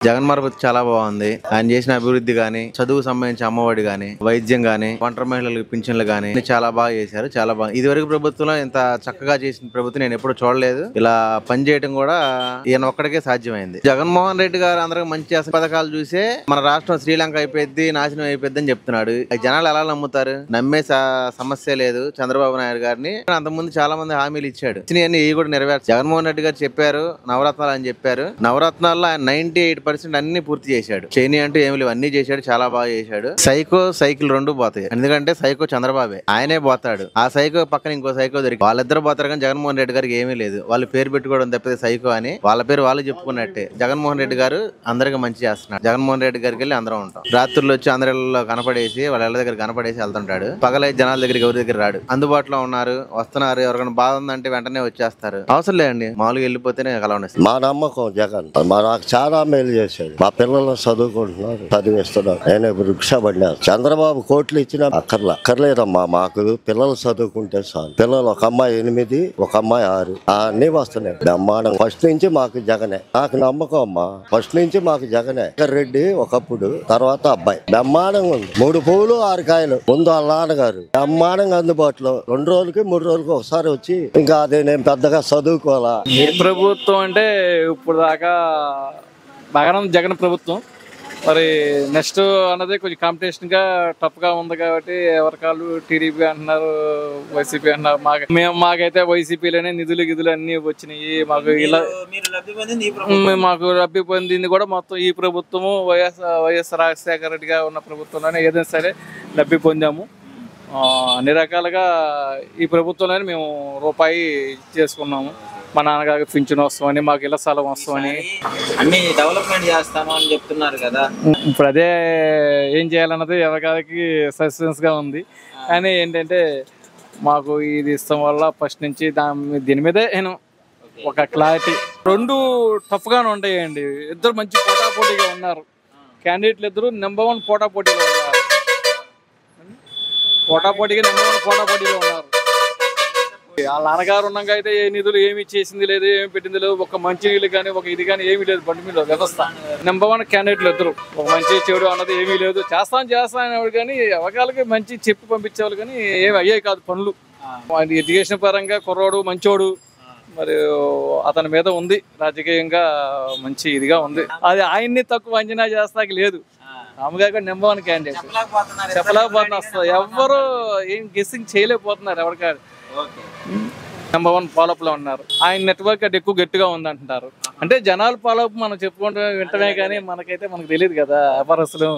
జగన్ మరబతి చాలా బాగుంది. ఆయన చేసిన అభివృద్ధి గాని, చదువుకు సంబంధించి అమ్మఒడి గాని, వైద్యం గాని, ఒంటరి మహిళలకు పింఛన్లు గాని చాలా బాగా చేశారు. చాలా బాగా ఇదివరకు ప్రభుత్వంలో ఇంత చక్కగా చేసిన ప్రభుత్వం నేను ఎప్పుడు చూడలేదు. ఇలా పనిచేయడం కూడా ఈయన ఒక్కడికే సాధ్యమైంది. జగన్మోహన్ రెడ్డి గారు అందరికి మంచి పథకాలు చూసే మన రాష్ట్రం శ్రీలంక అయిపోయింది, నాశనం అయిపోద్ది అని చెప్తున్నాడు. జనాలు ఎలా నమ్ముతారు? నమ్మే సమస్య లేదు. చంద్రబాబు నాయుడు గారిని అంతకుముందు చాలా మంది హామీలు ఇచ్చాడు. ఇవి కూడా నెరవేర్చారు. జగన్మోహన్ రెడ్డి గారు చెప్పారు నవరత్నాలు అని చెప్పారు. నవరత్నాల్లో ఆయన 98% అన్ని పూర్తి చేశాడు. చేయని అంటూ ఏమి లేవు, అన్ని చేశాడు. చాలా బాగా చేశాడు. సైకో సైకిల్ రెండు పోతాయి. ఎందుకంటే సైకో చంద్రబాబే, ఆయనే పోతాడు. ఆ సైకో పక్కన ఇంకో సైకో దొరికి వాళ్ళిద్దరు పోతారు. కానీ జగన్మోహన్ రెడ్డి గారికి ఏమీ లేదు. వాళ్ళు పేరు పెట్టుకోవడం తప్పితే సైకో అని వాళ్ళ పేరు వాళ్ళు చెప్పుకున్నట్టే. జగన్మోహన్ రెడ్డి గారు అందరికి మంచి చేస్తున్నాడు. జగన్మోహన్ రెడ్డి గారికి వెళ్ళి అందరం ఉంటాం. రాత్రులు వచ్చి అందరిలో కనపడేసి వాళ్ళ ఇళ్ళ దగ్గర కనపడేసి వెళ్తుంటాడు. పగలైతే జనాల దగ్గరికి ఎవరి దగ్గర రాడు. అందుబాటులో ఉన్నారు, వస్తున్నారు. ఎవరికైనా బాధ ఉందంటే వెంటనే వచ్చేస్తారు. అవసరం లేదండి, మామూలుగా వెళ్ళిపోతేనే కలవనిస్తారు. మా నమ్మకం జగన్ నాకు చాలా మేలు చేశాడు. మా పిల్లలు చదువుకుంటున్నారు, చదివిస్తున్నారు. ఆయన రిక్షా పడినారు. చంద్రబాబు కోట్లు ఇచ్చినా అక్కర్లేదమ్మా. మాకు పిల్లలు చదువుకుంటే చాలు. పిల్లలు ఒక అమ్మాయి 8, ఒక అమ్మాయి 6 అన్ని వస్తున్నాయి. బ్రహ్మాండం. ఫస్ట్ నుంచి మాకు జగనే. నాకు నమ్మకం అమ్మా. ఫస్ట్ నుంచి మాకు జగనే. రెడ్డి ఒకప్పుడు, తర్వాత అబ్బాయి బ్రహ్మాండంగా ఉంది. 3 పువ్వులు 6 కాయలు. ముందు వాళ్ళ నాన్నగారు బ్రహ్మాండంగా అందుబాటులో 2 రోజులకి 3 రోజులకి ఒకసారి వచ్చి ఇంకా అదే నేను పెద్దగా చదువుకోవాలా. ఏ ప్రభుత్వం అంటే ఇప్పుడు దాకా బాగానే జగన్ ప్రభుత్వం. మరి నెక్స్ట్ అన్నది కొంచెం కాంపిటీషన్ గా టఫ్ గా ఉంది కాబట్టి ఎవరికాళ్ళు టీడీపీ అంటున్నారు, వైసీపీ అంటున్నారు. మాకైతే వైసీపీలోనే నిధులు అన్ని వచ్చినాయి. మాకు లబ్ధి పొందింది కూడా మొత్తం ఈ ప్రభుత్వము వైఎస్ రాజశేఖర రెడ్డిగా ఉన్న ప్రభుత్వంలోనే ఏదైనా సరే లబ్ధి పొందాము. అన్ని రకాలుగా ఈ ప్రభుత్వంలోనే మేము రూపాయి చేసుకున్నాము. మా నాన్నగారికి పింఛన్ వస్తామని, మాకు ఇళ్ల స్థలం వస్తామని, అన్ని డెవలప్మెంట్ చేస్తాము అని చెప్తున్నారు కదా. ఇప్పుడు అదే ఏం చేయాలన్నది ఎవరికి సస్పెన్స్ గా ఉంది. కానీ ఏంటంటే మాకు ఇది ఇష్టం వల్ల ఫస్ట్ నుంచి దీని మీదే నేను ఒక క్లారిటీ. 2 టఫ్ గానే ఉంటాయండి. ఇద్దరు మంచి పోటాపోటీగా ఉన్నారు. క్యాండిడేట్లు ఇద్దరు నెంబర్ 1 పోటాపోటీలో ఉన్నారు. పోటాపోటీలో ఉన్నారు. వాళ్ళ నాన్నగారు ఉన్నాక అయితే ఏ నిధులు ఏమి చేసింది లేదు, ఏమి పెట్టింది లేదు. ఒక మంచి నీళ్ళు కానీ ఒక ఇది కానీ ఏమీ లేదు. బండి మీద వ్యవస్థ నెంబర్ 1 క్యాండిడేట్లు ఇద్దరు. ఒక మంచి చెడు అన్నది ఏమీ లేదు. చేస్తాను కానీ అవకాలకి మంచి చెప్పి పంపించేవాళ్ళు కానీ ఏమి అయ్యాయి కాదు పనులు. ఎడ్యుకేషన్ పరంగా కుర్రోడు మంచోడు. మరి అతని మీద ఉంది రాజకీయంగా మంచి ఇదిగా ఉంది. అది ఆయన్ని తక్కువ అంచనా చేస్తాకి లేదు. రామగారు నెంబర్ 1 క్యాండిడేట్. చెప్పలేకపోతున్నారు. ఎవరు ఏం గెస్సింగ్ చేయలేకపోతున్నారు. ఎవరికారు నెంబర్ 1 ఫాలోఅప్ లో ఉన్నారు. ఆయన నెట్వర్క్ అది ఎక్కువ గట్టిగా ఉంది అంటున్నారు. అంటే జనాలు ఫాలోఅప్ మనం చెప్పుకుంటూ వింటమే కానీ మనకు తెలియదు కదా వ్యాపారస్తులు.